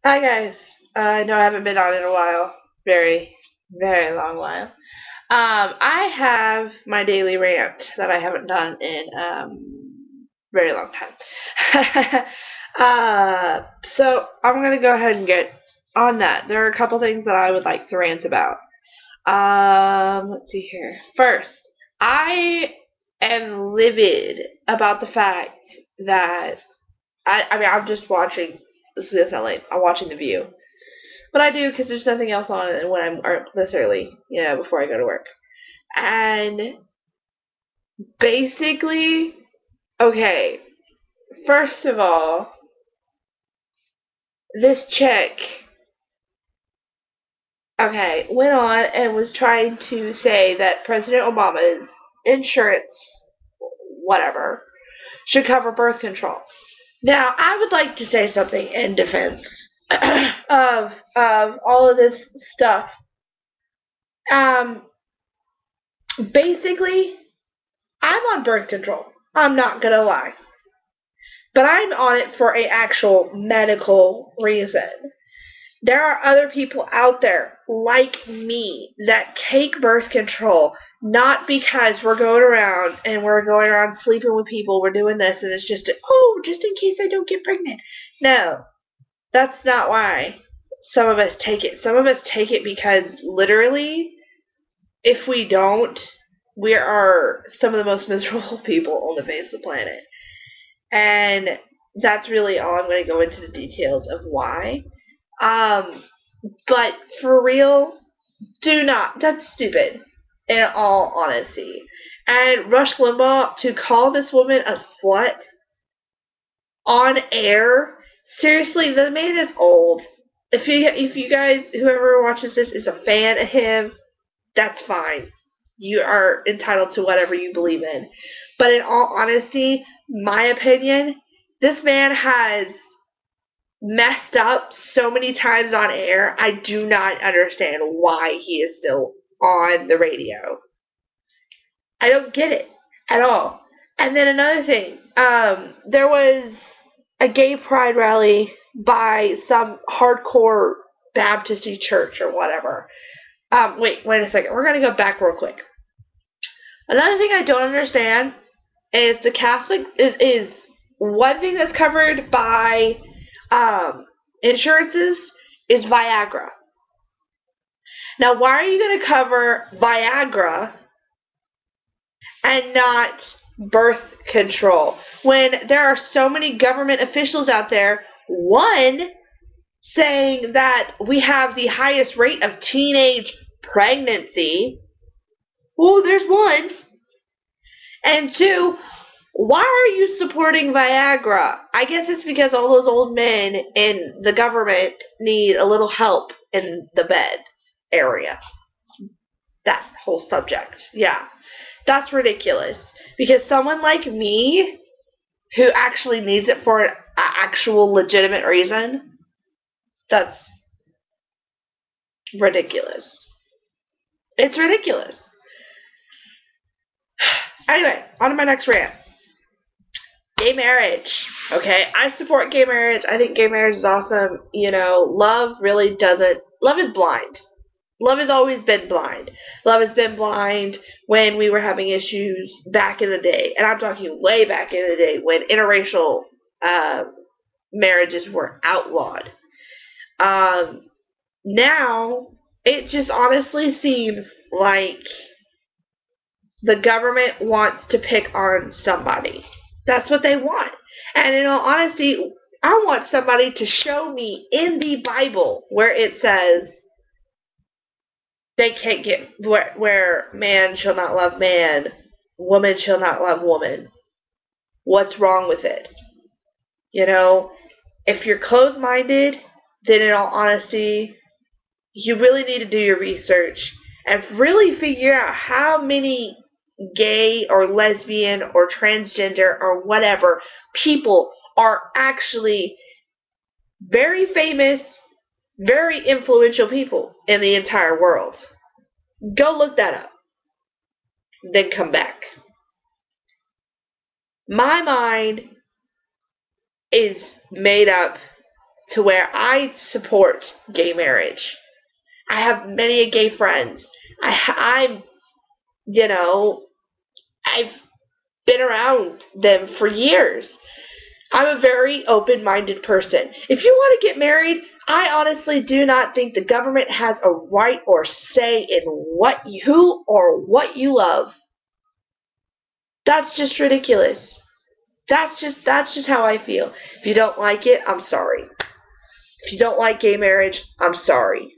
Hi guys. I know I haven't been on in a while. Very, very long while. I have my daily rant that I haven't done in very long time. So I'm gonna go ahead and get on that. There are a couple things that I would like to rant about. Let's see here. First, I am livid about the fact that I mean I'm just watching. This is not late. I'm watching The View. But I do because there's nothing else on when I'm or this early, before I go to work. And basically, okay, first of all, this chick, okay, went on and was trying to say that President Obama's insurance, whatever, should cover birth control. Now, I would like to say something in defense of all of this stuff. Um, Basically, I'm on birth control. I'm not gonna lie. But I'm on it for a actual medical reason. There are other people out there like me that take birth control not because we're going around sleeping with people, we're doing this and it's just in case I don't get pregnant. No, that's not why some of us take it. Some of us take it because literally if we don't, we are some of the most miserable people on the face of the planet. And that's really all I'm going to go into the details of why. Um, but for real, do not. That's stupid, in all honesty. And Rush Limbaugh to call this woman a slut on air. Seriously, the man is old. If you guys, whoever watches this, is a fan of him, that's fine. You are entitled to whatever you believe in. But in all honesty, my opinion, this man has messed up so many times on air. I do not understand why he is still on the radio. I don't get it at all. And then another thing, there was a gay pride rally by some hardcore Baptisty church or whatever. Wait a second. We're gonna go back real quick. Another thing I don't understand is the Catholic is one thing that's covered by insurances is Viagra. Now, why are you going to cover Viagra and not birth control when there are so many government officials out there? One saying that we have the highest rate of teenage pregnancy. Well, there's one. And two, why are you supporting Viagra? I guess it's because all those old men in the government need a little help in the bed area. That whole subject. Yeah. That's ridiculous. Because someone like me, who actually needs it for an actual legitimate reason, that's ridiculous. It's ridiculous. Anyway, on to my next rant. Gay marriage. Okay, I support gay marriage. I think gay marriage is awesome. Love really doesn't. Love is blind. Love has always been blind. Love has been blind when we were having issues back in the day. And I'm talking way back in the day when interracial uh, marriages were outlawed. Um, Now, it just honestly seems like the government wants to pick on somebody. That's what they want. And in all honesty, I want somebody to show me in the Bible where it says they can't get where man shall not love man, woman shall not love woman. What's wrong with it? You know, if you're closed minded, then in all honesty, you really need to do your research and really figure out how many gay or lesbian or transgender or whatever people are actually very famous, very influential people in the entire world. Go look that up, then come back. My mind is made up to where I support gay marriage. I have many gay friends. I'm, you know, I've been around them for years. I'm a very open-minded person. If you want to get married, I honestly do not think the government has a right or say in who or what you love. That's just ridiculous. That's just how I feel. If you don't like it, I'm sorry. If you don't like gay marriage, I'm sorry.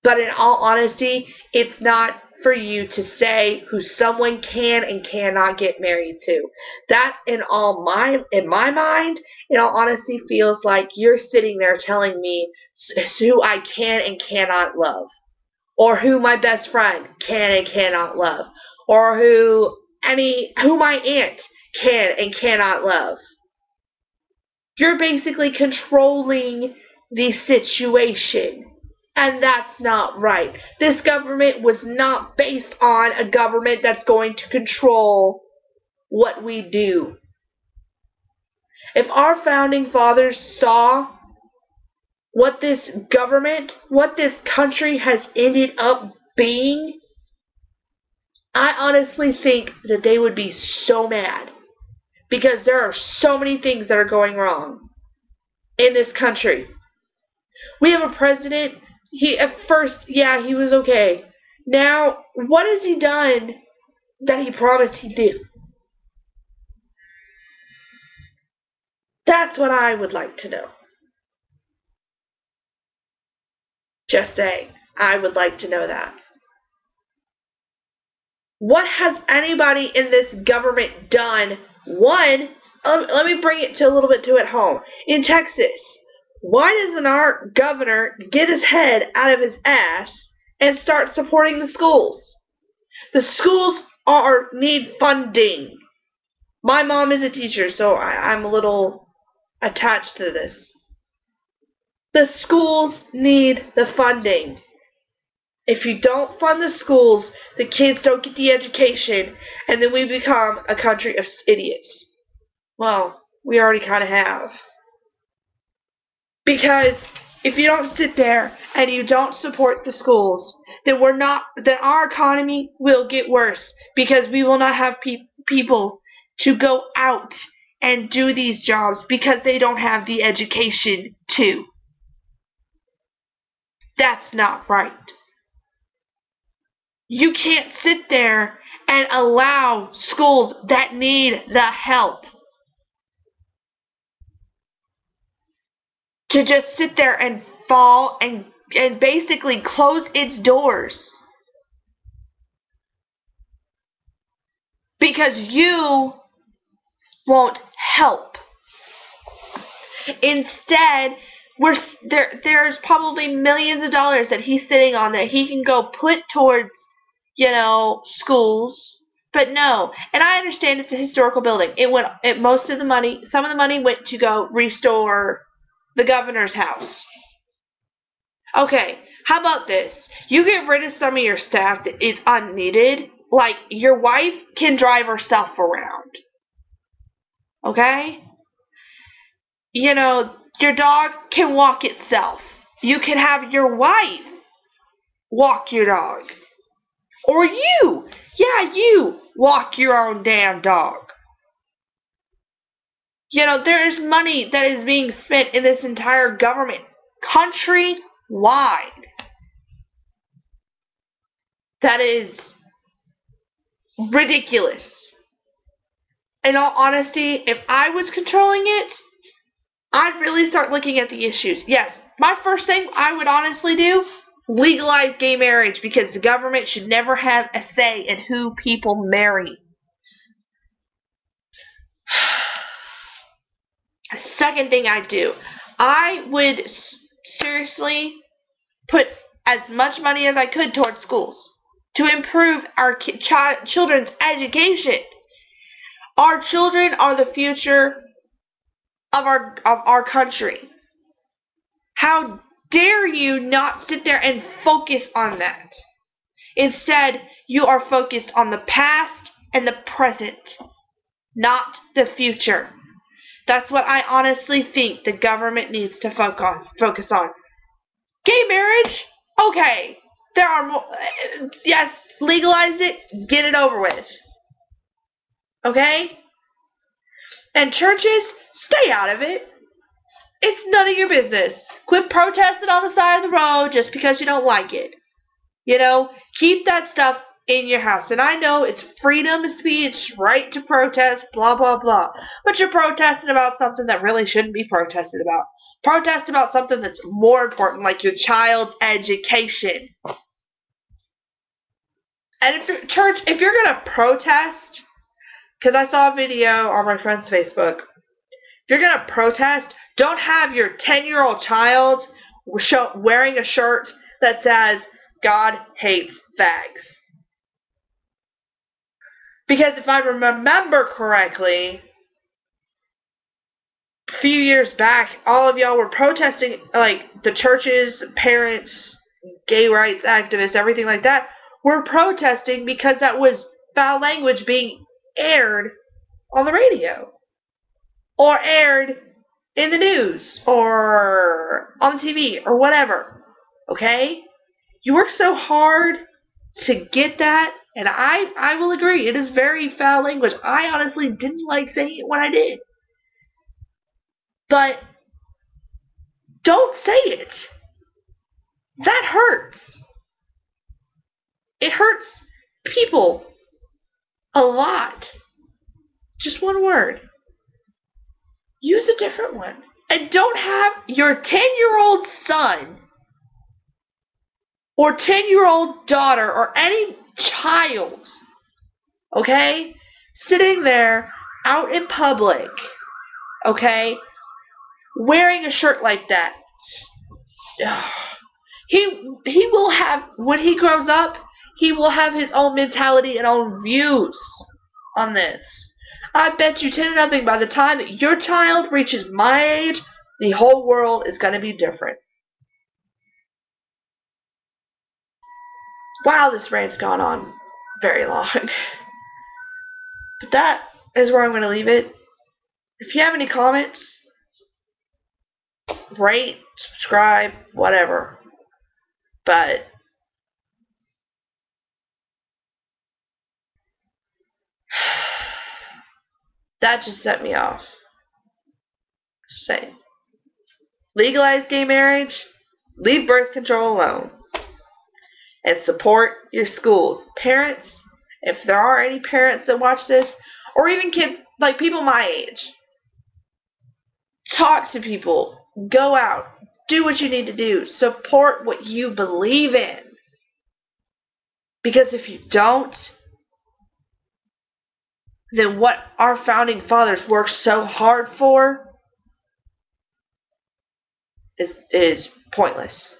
But in all honesty, it's not for you to say who someone can and cannot get married to. That in my mind, in all honesty, feels like you're sitting there telling me who I can and cannot love, or who my best friend can and cannot love, or who my aunt can and cannot love. You're basically controlling the situation. And that's not right. This government was not based on a government that's going to control what we do. If our founding fathers saw what this government, what this country has ended up being, I honestly think that they would be so mad. Because there are so many things that are going wrong in this country. We have a president. At first, yeah, he was okay. Now, what has he done that he promised he'd do? That's what I would like to know. Just saying, I would like to know that. What has anybody in this government done? One, let me bring it to a little bit to at home. In Texas, why doesn't our governor get his head out of his ass and start supporting the schools? The schools need funding. My mom is a teacher, so I'm a little attached to this. The schools need the funding. If you don't fund the schools, the kids don't get the education, and then we become a country of idiots. Well, we already kind of have. Because if you don't sit there and you don't support the schools, then our economy will get worse, because we will not have people to go out and do these jobs because they don't have the education to. That's not right. You can't sit there and allow schools that need the help to just sit there and fall and basically close its doors because you won't help. Instead, there's probably millions of dollars that he's sitting on that he can go put towards, schools. But no, and I understand it's a historical building. Some of the money went to go restore the governor's house. Okay, how about this? You get rid of some of your staff that is unneeded. Like, your wife can drive herself around. Okay? Your dog can walk itself. You can have your wife walk your dog. Or you walk your own damn dog. There's money that is being spent in this entire government, countrywide. That is ridiculous. In all honesty, if I was controlling it, I'd really start looking at the issues. Yes, my first thing I would honestly do, legalize gay marriage, because the government should never have a say in who people marry. Second thing I'd do, I would seriously put as much money as I could towards schools to improve our children's education. Our children are the future of our country. How dare you not sit there and focus on that? Instead, you are focused on the past and the present, not the future. That's what I honestly think the government needs to focus on. Gay marriage? Okay. There are more. Yes, legalize it. Get it over with. Okay? And churches, stay out of it. It's none of your business. Quit protesting on the side of the road just because you don't like it. You know, keep that stuff in your house. And I know it's freedom of speech, right to protest, blah, blah, blah. But you're protesting about something that really shouldn't be protested about. Protest about something that's more important, like your child's education. And if you're going to protest, because I saw a video on my friend's Facebook, if you're going to protest, don't have your 10-year-old child wearing a shirt that says, God hates fags. Because if I remember correctly, a few years back, all of y'all were protesting, like the churches, parents, gay rights activists, everything like that, were protesting because that was foul language being aired on the radio. Or aired in the news. Or on TV. Or whatever. Okay? You work so hard to get that, and I will agree, it is very foul language. I honestly didn't like saying it when I did. But don't say it. That hurts. It hurts people a lot. Just one word. Use a different one. And don't have your 10-year-old son or 10-year-old daughter or any child, okay, sitting there out in public, okay, wearing a shirt like that. He will have, when he grows up, he will have his own mentality and own views on this. I bet you 10-0 by the time that your child reaches my age, the whole world is going to be different. Wow, this rant's gone on very long. But that is where I'm going to leave it. If you have any comments, rate, subscribe, whatever. But that just set me off. Just saying. Legalize gay marriage. Leave birth control alone. And support your schools. Parents, if there are any parents that watch this, or even kids, like people my age, talk to people. Go out. Do what you need to do. Support what you believe in. Because if you don't, then what our founding fathers worked so hard for is pointless.